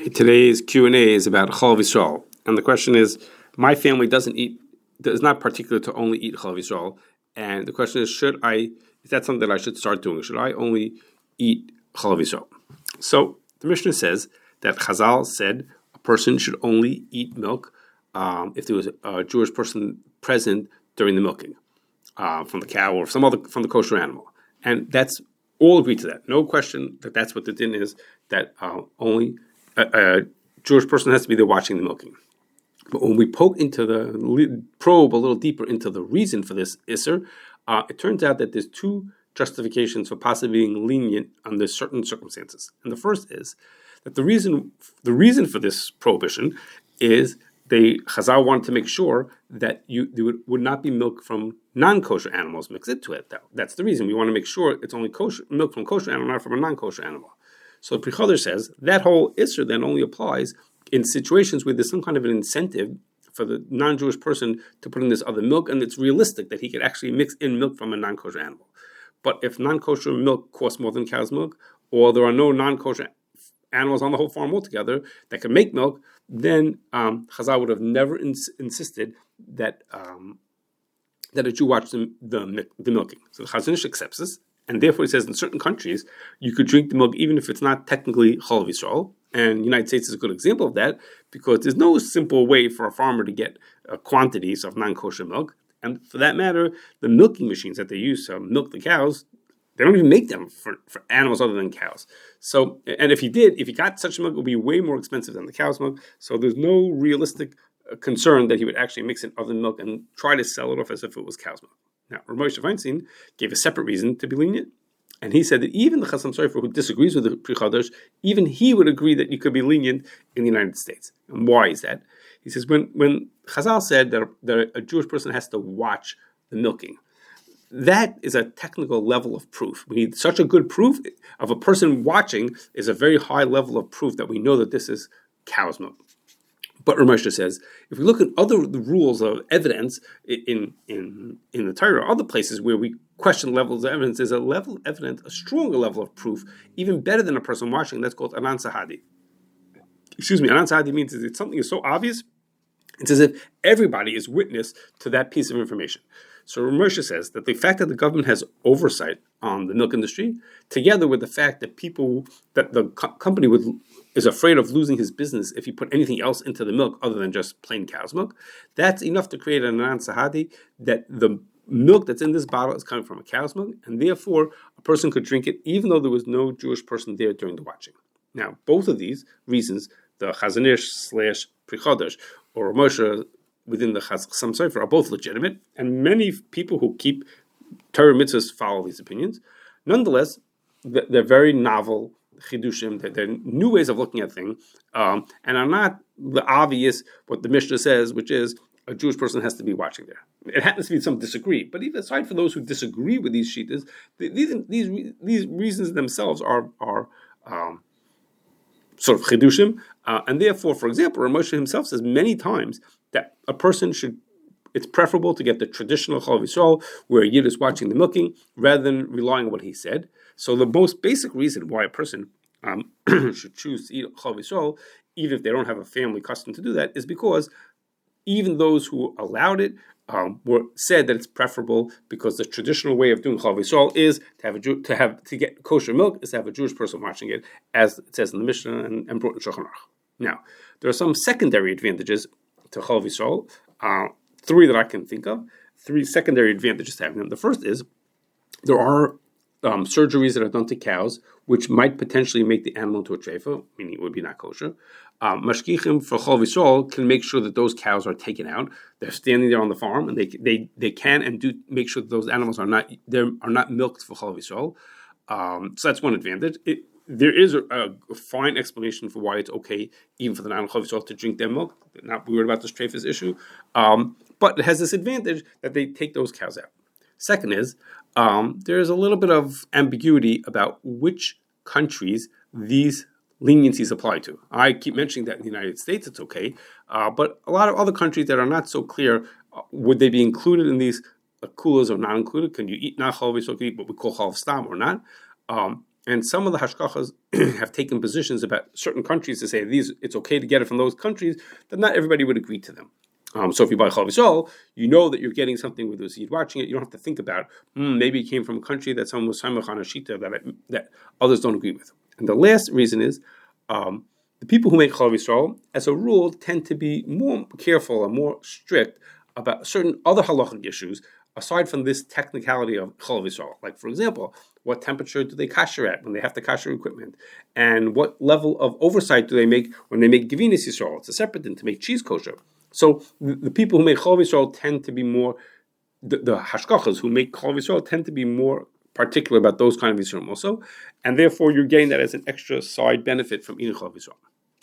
Today's Q&A is about Chalav Yisroel. And the question is, my family is not particular to only eat Chalav Yisroel. And the question is, is that something that I should start doing? Should I only eat Chalav Yisroel? So the Mishnah says that Chazal said a person should only eat milk if there was a Jewish person present during the milking from the cow or from the kosher animal. And that's all agreed to that. No question that that's what the din is, that only a Jewish person has to be there watching the milking. But when we probe a little deeper into the reason for this Isser, it turns out that there's two justifications for possibly being lenient under certain circumstances. And the first is that the reason for this prohibition is Chazal wanted to make sure that there would not be milk from non-kosher animals mixed into it. That's the reason. We want to make sure it's only milk from kosher animal, not from a non-kosher animal. So the Pri Chodesh says that whole Isser then only applies in situations where there's some kind of an incentive for the non-Jewish person to put in this other milk, and it's realistic that he could actually mix in milk from a non-kosher animal. But if non-kosher milk costs more than cow's milk, or there are no non-kosher animals on the whole farm altogether that can make milk, then Chazal would have never insisted that a Jew watch the milking. So the Chazon Ish accepts this, and therefore he says in certain countries you could drink the milk even if it's not technically Chalav Yisroel. And the United States is a good example of that because there's no simple way for a farmer to get quantities of non-kosher milk. And for that matter, the milking machines that they use to milk the cows, they don't even make them for animals other than cows. So, and if he got such milk, it would be way more expensive than the cow's milk. So there's no realistic concern that he would actually mix in other milk and try to sell it off as if it was cow's milk. Now, Rav Moshe Feinstein gave a separate reason to be lenient. And he said that even the Chasam Sofer who disagrees with the Pri Chodesh, even he would agree that you could be lenient in the United States. And why is that? He says when Chazal said that a Jewish person has to watch the milking, that is a technical level of proof. We need such a good proof of a person watching is a very high level of proof that we know that this is cow's milk. But Rav Moshe says, if we look at the rules of evidence in the Torah, other places where we question levels of evidence, there's a level of evidence, a stronger level of proof, even better than a person watching. That's called Anan Sahadi. Anan Sahadi means that something is so obvious, it's as if everybody is witness to that piece of information. So Rav Moshe says that the fact that the government has oversight on the milk industry, together with the fact that the company is afraid of losing his business if he put anything else into the milk other than just plain cow's milk, that's enough to create an Anan Sahadi that the milk that's in this bottle is coming from a cow's milk, and therefore a person could drink it even though there was no Jewish person there during the watching. Now, both of these reasons, the Chazon Ish / Pri Chodesh or Rav Moshe within the Chasam Sofer, are both legitimate, and many people who keep Torah mitzvahs follow these opinions. Nonetheless, they're very novel chidushim. They're new ways of looking at things, and are not the obvious what the Mishnah says, which is a Jewish person has to be watching there. It happens to be some disagree, but even aside for those who disagree with these shittas, these reasons themselves are sort of chidushim, and therefore, for example, Rav Moshe himself says many times that a person it's preferable to get the traditional Chalav Yisroel, where a Yid is watching the milking, rather than relying on what he said. So the most basic reason why a person should choose to eat Chalav Yisroel, even if they don't have a family custom to do that, is because even those who allowed it said that it's preferable because the traditional way of doing Chalav Yisroel is to get kosher milk is to have a Jewish person watching it, as it says in the Mishnah and brought in Shulchan Aruch. Now, there are some secondary advantages to Chalav Yisroel, three that I can think of, three secondary advantages to having them. The first is there are surgeries that are done to cows which might potentially make the animal into a treifa, meaning it would be not kosher. Mashgichim for Chalav Yisroel can make sure that those cows are taken out. They're standing there on the farm, and they can and do make sure that those animals are not milked for Chalav Yisroel. So that's one advantage. There is a fine explanation for why it's okay, even for the non-Chalav Yisroel, to drink their milk. They're not worried about the treifas issue. But it has this advantage that they take those cows out. Second is, there is a little bit of ambiguity about which countries these leniencies apply to. I keep mentioning that in the United States it's okay, but a lot of other countries that are not so clear, would they be included in these kulas or not included? Can you eat not Chalav Yisroel, can you eat what we call Chalav Stam or not? And some of the hashkachas have taken positions about certain countries to say it's okay to get it from those countries, that not everybody would agree to them. So if you buy Chalav Yisroel, you know that you're getting something with the seed watching it. You don't have to think about, maybe it came from a country that someone was samach on a shita that others don't agree with. And the last reason is, the people who make Chalav Yisroel, as a rule, tend to be more careful and more strict about certain other halachic issues, aside from this technicality of Chalav Yisroel. Like, for example, what temperature do they kasher at when they have to kasher equipment? And what level of oversight do they make when they make Gevinas Yisrael? It's a separate thing to make cheese kosher. So the people who make Chalav Yisroel tend to be more, the hashkachas who make Chalav Yisroel tend to be more particular about those kind of Yisrael also, and therefore you're getting that as an extra side benefit from eating Chalav Yisroel.